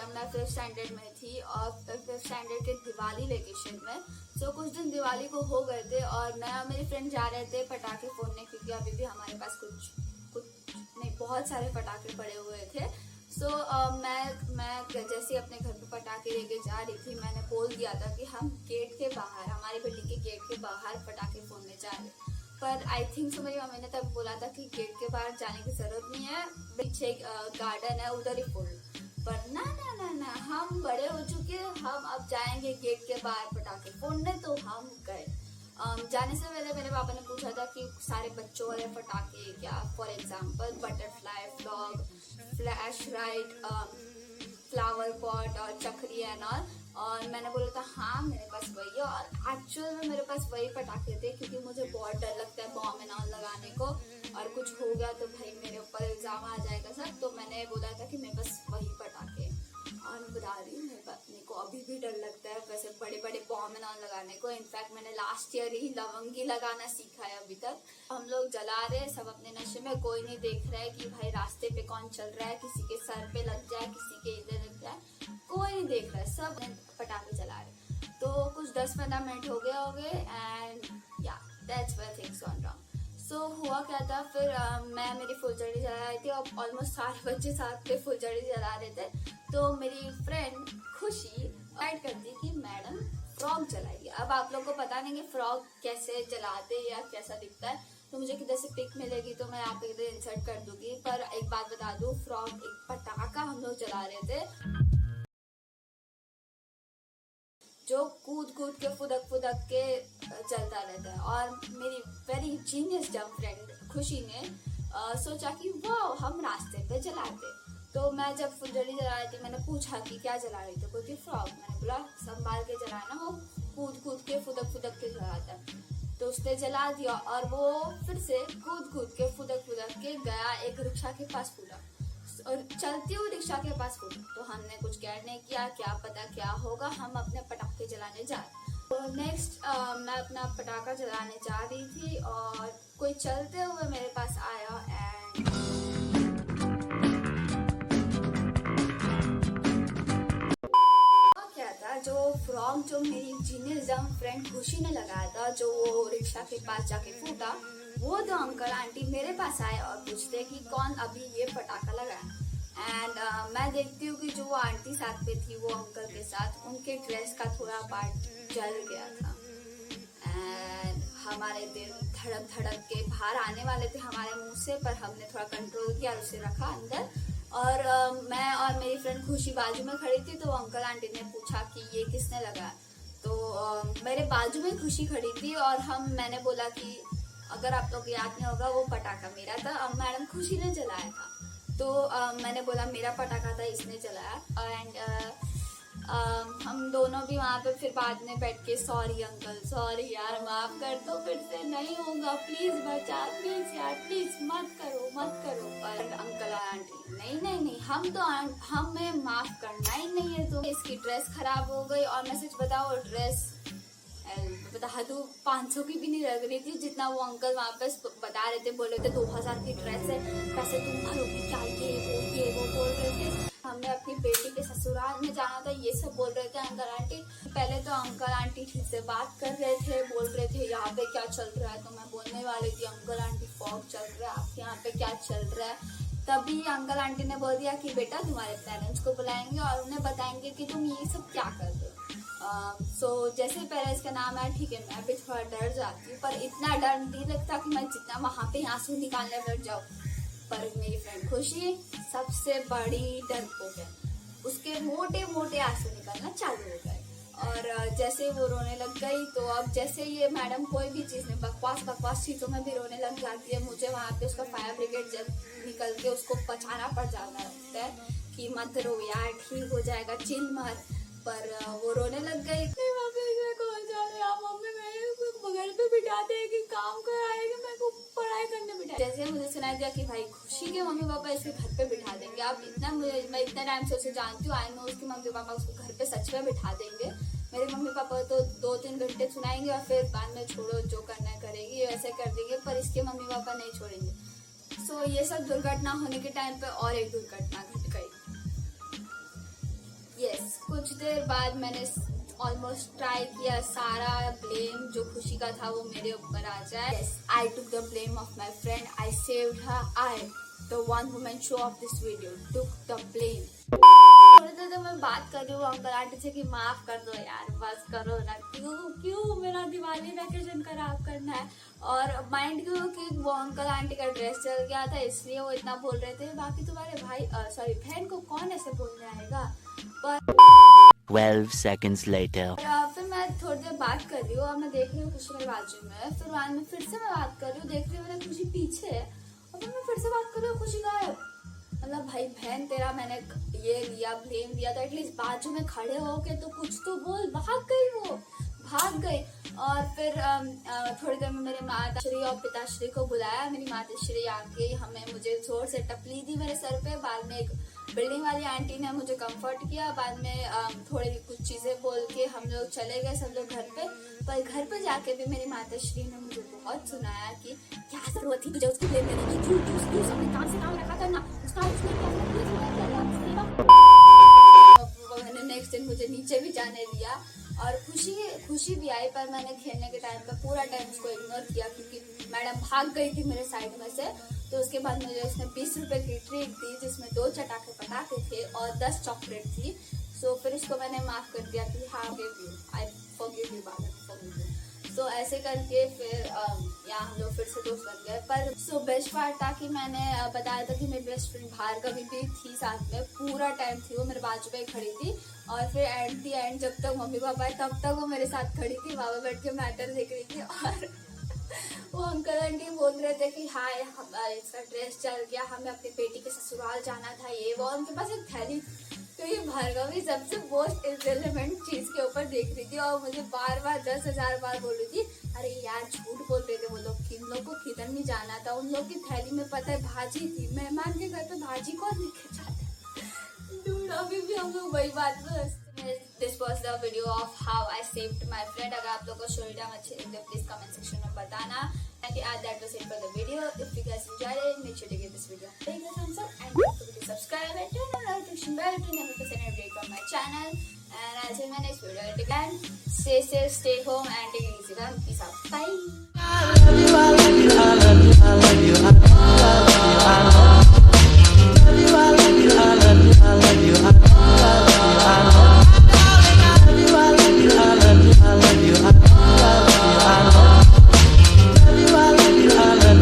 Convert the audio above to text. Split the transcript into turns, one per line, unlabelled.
जब मैं 5th standard में थी और 5th स्टैंडर्ड के दिवाली वेकेशन में। सो कुछ दिन दिवाली को हो गए थे और मैं और मेरी फ्रेंड जा रहे थे पटाखे फोड़ने, क्योंकि अभी भी हमारे पास कुछ नहीं बहुत सारे पटाखे पड़े हुए थे। सो मैं जैसे ही अपने घर पे पटाखे लेके जा रही थी, मैंने बोल दिया था कि हम गेट के बाहर, हमारी बिल्डिंग के गेट के बाहर पटाखे फोड़ने जा रहे हैं। पर आई थिंक सो मेरी मम्मी ने तब बोला था कि गेट के बाहर जाने की जरूरत नहीं है, पीछे गार्डन है उधर ही फोड़। पर ना ना ना ना, हम बड़े हो चुके, हम अब जाएंगे गेट के बाहर पटाखे फोड़ने। तो हम गए। जाने से पहले मेरे पापा ने पूछा था कि सारे बच्चों वाले पटाखे क्या, for example butterfly, flog, flash light, flower pot और चक्री एंड और मैंने बोला था हाँ मेरे पास वही है। और एक्चुअल में मेरे पास वही पटाखे थे, क्योंकि मुझे बहुत डर लगता है बॉम्ब एंड ऑल लगाने को, और कुछ हो गया तो भाई मेरे ऊपर इल्जाम आ जाएगा सब। तो मैंने बोला था कि मेरे पास वही पटाखे। और मैं बता रही हूँ मेरे को अभी भी डर लगता है वैसे बड़े बड़े बॉम्ब एंड ऑल लगाने को। इनफैक्ट मैंने लास्ट ईयर ही लवंगी लगाना सीखा है। अभी तक हम लोग जला रहे हैं सब अपने नशे में, कोई नहीं देख रहा है कि भाई रास्ते पे कौन चल रहा है, किसी के सर पे लग जाए, किसी के इधर लग जाए, कोई नहीं देख रहा है, सब पटाखे चला रहे। तो कुछ 10-15 मिनट हो गए एंड या that's where things gone wrong. So हुआ क्या था फिर, मैं मेरी फुलझड़ी जला रही थी और ऑलमोस्ट सारे बच्चे साथ पे फुलझड़ी जला रहे थे। तो मेरी फ्रेंड खुशी ऐड करती कि मैडम फ्रॉग जलाइए। अब आप लोग को पता नहीं कि फ्रॉग कैसे जलाते या कैसा दिखता है, तो मुझे किधर से पिक मिलेगी तो मैं यहाँ पे इधर इंसर्ट कर दूंगी। पर एक बात बता दूं, फ्रॉग एक पटाखा हम लोग जला रहे थे जो कूद कूद के फुदक के चलता रहता है। और मेरी वेरी जीनियस डम फ्रेंड खुशी ने सोचा कि वाह हम रास्ते पे जलाते। तो मैं जब फुलझड़ी जला रही थी, मैंने पूछा कि क्या जला रही थी, बोलती फ्रॉग। मैंने बोला संभाल के जलाना, वो कूद के फुदक के जलाता है। तो उसने जला दिया और वो फिर से कूद के फुदक के गया एक रिक्शा के पास फूटा, और चलती हुई रिक्शा के पास फूटा। तो हमने कुछ केयर नहीं किया, क्या पता क्या होगा, हम अपने पटाखे जलाने जा रहे। तो नेक्स्ट मैं अपना पटाखा जलाने जा रही थी और कोई चलते हुए मेरे पास आया एंड क्या था, जो फ्रॉग जो मेरी जीनियस डम फ्रेंड खुशी ने लगाया था, जो वो रिक्शा के पास जाके फूटा, वो दो अंकल आंटी मेरे पास आए और पूछते कि कौन अभी ये पटाखा लगाया। एंड मैं देखती हूँ कि जो वो आंटी साथ पे थी, वो अंकल के साथ उनके ड्रेस का थोड़ा पार्ट जल गया था। एंड हमारे दिल धड़क के बाहर आने वाले थे हमारे मुंह से, पर हमने थोड़ा कंट्रोल किया, उसे रखा अंदर। और मैं और मेरी फ्रेंड खुशी बाजू में खड़ी थी। तो अंकल आंटी ने पूछा कि ये किसने लगाया। तो मेरे बाजू में खुशी खड़ी थी और मैंने बोला कि अगर आप लोग याद नहीं होगा वो पटाखा मेरा था, अब मैडम खुशी ने जलाया था। तो मैंने बोला मेरा पटाखा था, इसने जलाया। एंड हम दोनों भी वहाँ पे फिर बाद में बैठ के सॉरी अंकल, सॉरी यार, माफ कर दो, फिर से नहीं होगा, प्लीज बचा, प्लीज यार, प्लीज मत करो। पर अंकल और आंटी नहीं, हमें माफ करना ही नहीं है। तो इसकी ड्रेस खराब हो गई और मैं सच बताओ ड्रेस बता दू 500 की भी नहीं लग रही थी, जितना वो अंकल वहाँ पे बता रहे थे। बोल रहे थे 2000 की ड्रेस है, पैसे तुम भरोगी क्या, ये वो बोल रहे थे। हमने अपनी बेटी के ससुराल में जाना था, ये सब बोल रहे थे अंकल आंटी। पहले तो अंकल आंटी ठीक से बात कर रहे थे, बोल रहे थे यहाँ पे क्या चल रहा है। तो मैं बोलने वाली थी अंकल आंटी फॉग चल रहा है, आपके यहाँ पे क्या चल रहा है। तभी अंकल आंटी ने बोल दिया कि बेटा तुम्हारे पेरेंट्स को बुलाएंगे और उन्हें बताएंगे कि तुम ये सब क्या कर रहे हो। सो जैसे पेरेंट्स का नाम है, ठीक है, मैं भी थोड़ा डर जाती हूँ, पर इतना डर नहीं लगता कि मैं जितना वहाँ पे आंसू निकालने बैठ जाऊँ। पर मेरी फ्रेंड खुशी सबसे बड़ी डरपोक है, उसके मोटे आंसू निकलना चालू हो गए। और जैसे वो रोने लग गई, तो अब जैसे ये मैडम कोई भी चीज में बकवास चीजों में भी रोने लग जाती है, मुझे वहाँ पे उसका फायर ब्रिगेड जब निकल के उसको बचाना पड़ जाता है कि मत रो यार, ठीक हो जाएगा, चिल मत। पर वो रोने लग गई। मम्मी मेरे घर पे बिठा देगी, काम कराएगी, मेरे को पढ़ाई करने बिठा। जैसे मुझे सुनाई दिया कि भाई खुशी के मम्मी पापा इसके घर पे बिठा देंगे। अब मैं इतना टाइम से उसे जानती हूँ, आई नो उसके मम्मी पापा उसको घर पे सच में बिठा देंगे। मेरे मम्मी पापा तो 2-3 घंटे सुनाएंगे और फिर बाद में छोड़ो जो करना है करेगी, ऐसे कर देंगे। पर इसके मम्मी पापा नहीं छोड़ेंगे। सो ये सब दुर्घटना होने के टाइम पे और एक दुर्घटना घट गई। यस, कुछ देर बाद मैंने ऑलमोस्ट ट्राई किया सारा ब्लेम जो खुशी का था वो मेरे ऊपर आ जाए. Yes, I took the blame of my friend. I saved her. I the one who made show off this video took the blame. थोड़ी देर तक मैं बात कर रही हूँ अंकल आंटी से कि माफ कर दो यार, बस करो ना, क्यों मेरा दिवाली वैकेशन खराब करना है. और माइंड क्यों कि वो अंकल आंटी का ड्रेस चल गया था इसलिए वो इतना बोल रहे थे. बाकी तुम्हारे भाई सॉरी बहन को कौन ऐसे बोलने आएगा. पर
12 seconds later.
फिर मैं थोड़ी देर बात कर रही हूँ और मैं देख रही हूँ खुशी मेरे बाजू में. फिर बाद में फिर से मैं बात कर रही हूँ, देख रही हूँ मेरी खुशी पीछे है और फिर मैं फिर से बात कर रही हूँ, खुशी गायब. मतलब भाई बहन तेरा मैंने ये लिया ब्लेम दिया तो एटलीस्ट बाजू में खड़े हो के तो कुछ तो बोल. भाग गई, वो भाग गई. और फिर थोड़ी देर में मेरे माताश्री और पिताश्री को बुलाया. मेरी माताश्री आके मुझे जोर से टपली दी मेरे सर पे. बाद में एक बिल्डिंग वाली आंटी ने मुझे कंफर्ट किया. बाद में थोड़ी कुछ चीजें बोल के हम लोग चले गए सब लोग घर पे. पर घर पे जाके भी मेरी माताश्री ने मुझे बहुत सुनाया कि क्या जरूरत थी तुझे उसकी ब्लेम देने की, क्यों अपने काम से काम रखा करना. मैंने नेक्स्ट दिन मुझे नीचे भी जाने दिया और खुशी भी आई. पर मैंने खेलने के टाइम पे पूरा टाइम उसको इग्नोर किया क्योंकि मैडम भाग गई थी मेरे साइड में से. तो उसके बाद मुझे उसने 20 रुपए की ट्रीट दी जिसमें 2 पटाखे थे और 10 चॉकलेट थी. सो फिर उसको मैंने माफ कर दिया कि हाँ आई फॉरगिव यू बाबा. सो ऐसे करके फिर यहाँ हम लोग फिर से दोस्त बन गए. पर सो बेस्ट पार्ट था कि मैंने बताया था कि मेरी बेस्ट फ्रेंड भार्गवी भी थी साथ में. पूरा टाइम थी वो मेरे बाजू पे खड़ी थी. और फिर एट दी एंड जब तक मम्मी पापा आए तब तक वो मेरे साथ खड़ी थी. वहाँ बैठ के मैटर देख रही थी और वो अंकल आंटी बोल रहे थे कि हाँ इसका ड्रेस चल गया, हमें अपनी बेटी के ससुराल जाना था, ये वो. उनके पास एक थैली. तो ये भार्गवी सबसे मोस्ट इररिलेवेंट चीज के ऊपर देख रही थी और मुझे बार 10,000 बार बोल रही थी अरे यार झूठ बोल रहे थे वो लोग. इन लोग को किधर नहीं जाना था. उन लोग की थैली में पता है भाजी थी. मेहमान के घर पे भाजी कौन लेके जाता है. अभी भी हम लोग वही बात पर. This was the video of how I saved my friend. अगर आप लोगों को स्टोरी टाइम अच्छी लगी तो प्लीज कमेंट सेक्शन में बताना. And that was it for the video. If you guys enjoyed it, make sure to give this video a big thumbs up and don't forget to subscribe and turn on notification bell to never miss any update from my channel. And I'll see you in my next video. Until then, stay safe, stay home, and take it easy. Peace out. Bye. I love you. I love you. I love you. I love you.